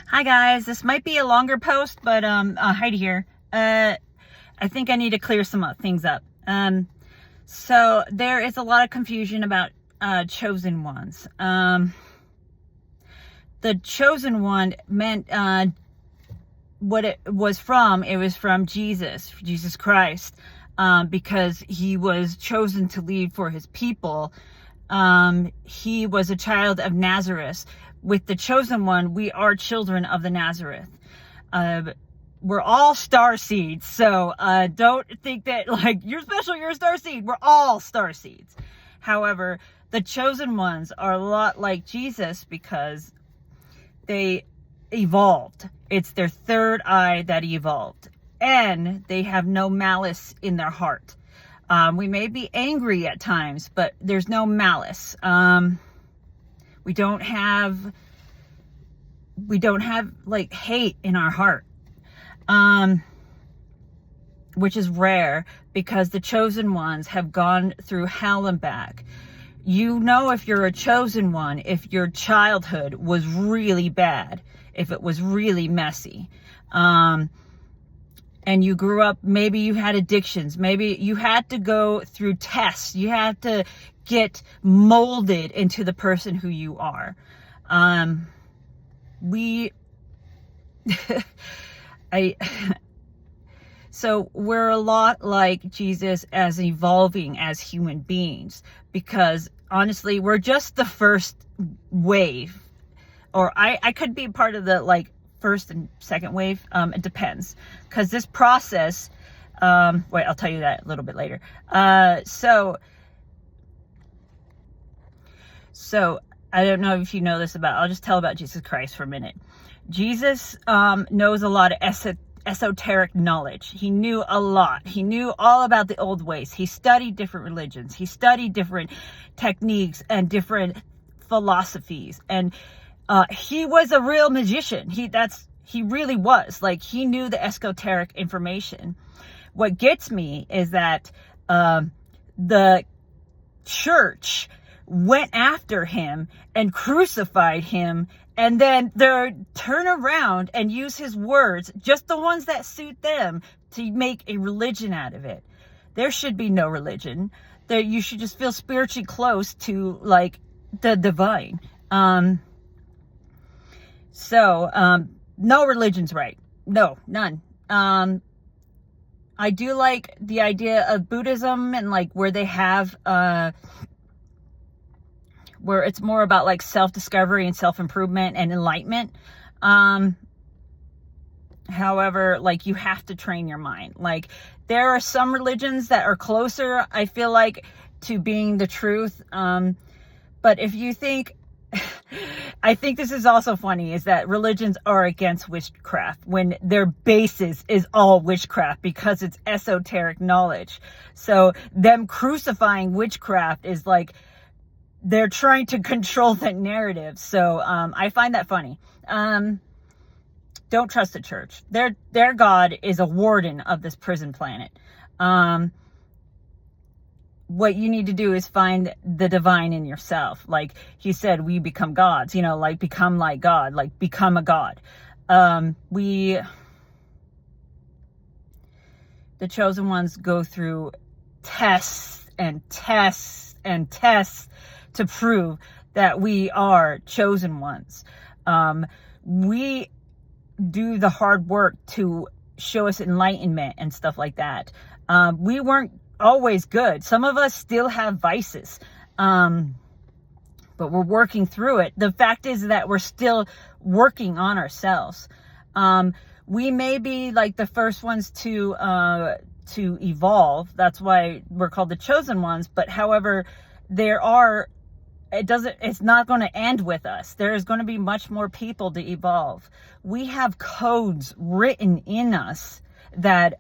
Hi guys, this might be a longer post, but Heidi here. I think I need to clear some things up. So there is a lot of confusion about chosen ones. The chosen one meant what it was from. It was from Jesus Christ, because he was chosen to lead for his people. He was a child of Nazareth. With the chosen one, we are children of the Nazareth. We're all star seeds, so don't think that like you're special, you're a star seed. We're all star seeds. However, the chosen ones are a lot like Jesus because they evolved. It's their third eye that evolved, and they have no malice in their heart. We may be angry at times, but there's no malice. We don't have like hate in our heart, which is rare because the chosen ones have gone through hell and back. You know, if you're a chosen one, if your childhood was really bad, if it was really messy, and you grew up, maybe you had addictions, maybe you had to go through tests, you had to get molded into the person who you are. So we're a lot like Jesus as evolving as human beings, because honestly, we're just the first wave, or I could be part of the like first and second wave. It depends, because this process, wait, I'll tell you that a little bit later. So I don't know if you know this I'll just tell about Jesus Christ for a minute. Jesus knows a lot of esoteric knowledge. He knew a lot. He knew all about the old ways. He studied different religions. He studied different techniques and different philosophies. And he was a real magician. He really was. Like, he knew the esoteric information. What gets me is that the church went after him and crucified him, and then they turn around and use his words, just the ones that suit them, to make a religion out of it. There should be no religion. You should just feel spiritually close to like the divine. No religion's right. No, none. I do like the idea of Buddhism, and like where they have where it's more about like self-discovery and self-improvement and enlightenment. However, like, you have to train your mind. Like, there are some religions that are closer, I feel like, to being the truth. But if you think, I think this is also funny, is that religions are against witchcraft when their basis is all witchcraft because it's esoteric knowledge. So them crucifying witchcraft is like, they're trying to control the narrative. So I find that funny. Don't trust the church. Their God is a warden of this prison planet. What you need to do is find the divine in yourself. Like he said, we become gods, like become like God, like become a God. The chosen ones go through tests and tests and tests to prove that we are chosen ones. We do the hard work to show us enlightenment and stuff like that. We weren't always good. Some of us still have vices, but we're working through it. The fact is that we're still working on ourselves. We may be like the first ones to evolve. That's why we're called the chosen ones. But however, it's not going to end with us. There is going to be much more people to evolve. We have codes written in us that,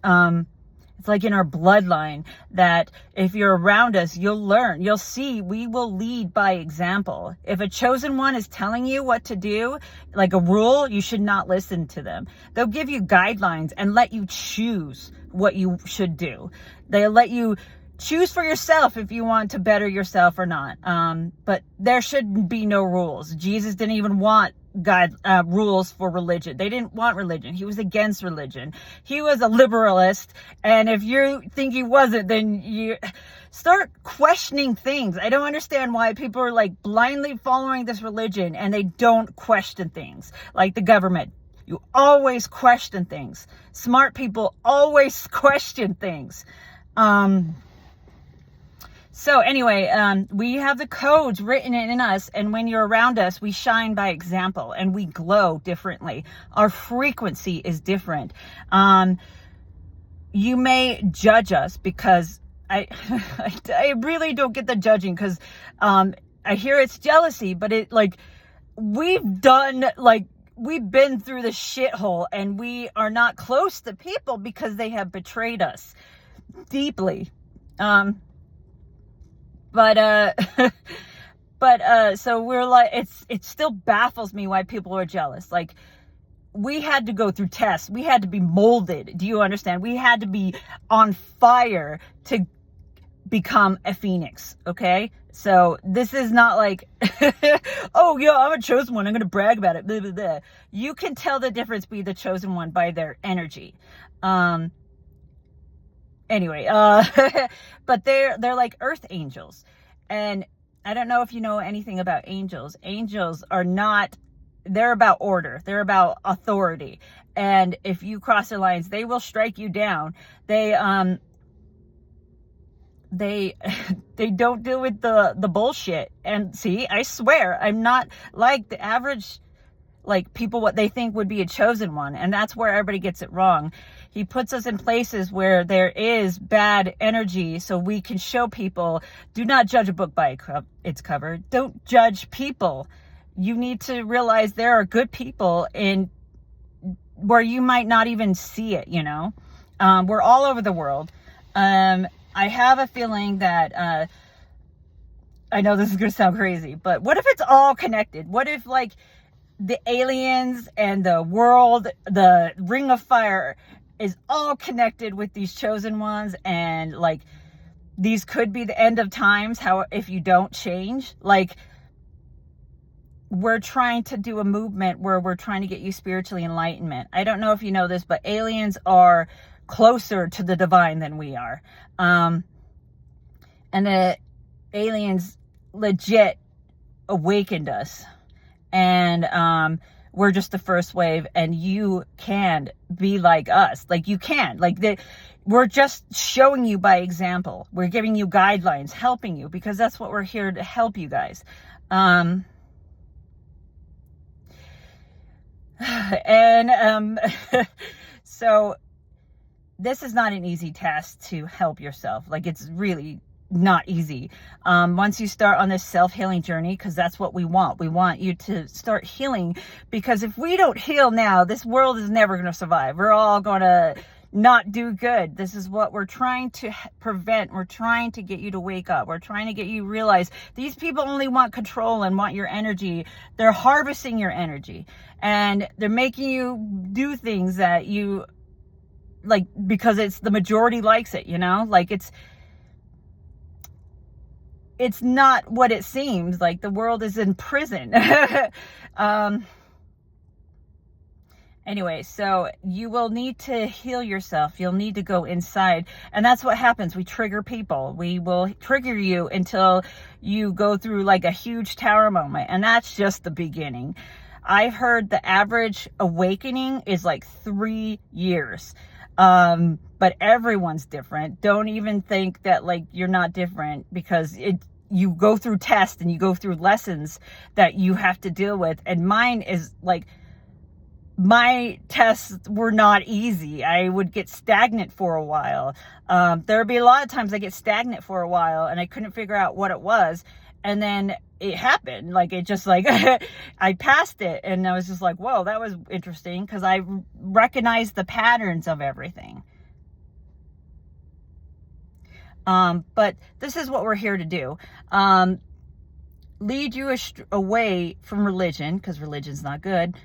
it's like in our bloodline, that if you're around us, you'll learn, you'll see, we will lead by example. If a chosen one is telling you what to do, like a rule, you should not listen to them. They'll give you guidelines and let you choose what you should do. They'll let you choose for yourself if you want to better yourself or not. But there should be no rules. Jesus didn't even want rules for religion. They didn't want religion. He was against religion. He was a liberalist. And if you think he wasn't, then you start questioning things. I don't understand why people are like blindly following this religion and they don't question things. Like the government. You always question things. Smart people always question things. So anyway, we have the codes written in us, and when you're around us, we shine by example and we glow differently. Our frequency is different. You may judge us because I really don't get the judging, because I hear it's jealousy, but it like we've been through the shithole, and we are not close to people because they have betrayed us deeply. So we're like, it still baffles me why people are jealous. Like, we had to go through tests. We had to be molded. Do you understand? We had to be on fire to become a phoenix. Okay. So this is not like, oh yeah, I'm a chosen one, I'm going to brag about it. Blah, blah, blah. You can tell the difference between the chosen one by their energy. Anyway, but they're like earth angels. And I don't know if you know anything about angels. Angels are not, they're about order. They're about authority. And if you cross their lines, they will strike you down. They don't deal with the bullshit. And see, I swear, I'm not like the average, like people, what they think would be a chosen one. And that's where everybody gets it wrong. He puts us in places where there is bad energy, so we can show people, do not judge a book by its cover. Don't judge people. You need to realize there are good people in where you might not even see it, you know. We're all over the world. I have a feeling that, I know this is going to sound crazy, but what if it's all connected? What if like the aliens and the world, the Ring of Fire is all connected with these chosen ones, and like these could be the end of times, how if you don't change? Like, we're trying to do a movement where we're trying to get you spiritually enlightenment. I don't know if you know this, but aliens are closer to the divine than we are. And the aliens legit awakened us. And we're just the first wave, and you can be like us. Like, you can. Like, we're just showing you by example. We're giving you guidelines, helping you, because that's what we're here to help you guys. So this is not an easy task to help yourself. Like, it's really not easy. Once you start on this self-healing journey, because that's what we want you to start healing, because if we don't heal now, this world is never going to survive. We're all going to not do good. This is what we're trying to prevent. We're trying to get you to wake up. We're trying to get you to realize these people only want control and want your energy. They're harvesting your energy, and they're making you do things that you like because it's the majority likes it, you know? Like, it's not what it seems. Like, the world is in prison. Anyway, so you will need to heal yourself. You'll need to go inside. And that's what happens. We trigger people. We will trigger you until you go through like a huge tower moment. And that's just the beginning. I've heard the average awakening is like 3 years. But everyone's different. Don't even think that like you're not different, because you go through tests and you go through lessons that you have to deal with. And mine is like, my tests were not easy. I would get stagnant for a while. There would be a lot of times I get stagnant for a while and I couldn't figure out what it was. And then it happened. Like, it just like, I passed it, and I was just like, whoa, that was interesting, because I recognized the patterns of everything. But this is what we're here to do. Lead you away from religion, because religion's not good.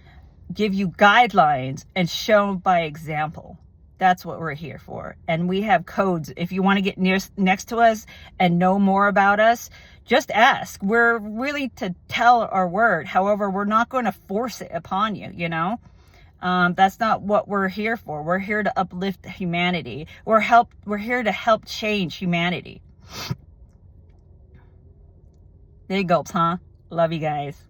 Give you guidelines and show by example. That's what we're here for. And we have codes. If you want to get next to us and know more about us, just ask. We're really to tell our word. However, we're not going to force it upon you, you know? That's not what we're here for. We're here to uplift humanity. We're here to help change humanity. Big gulps, huh? Love you guys.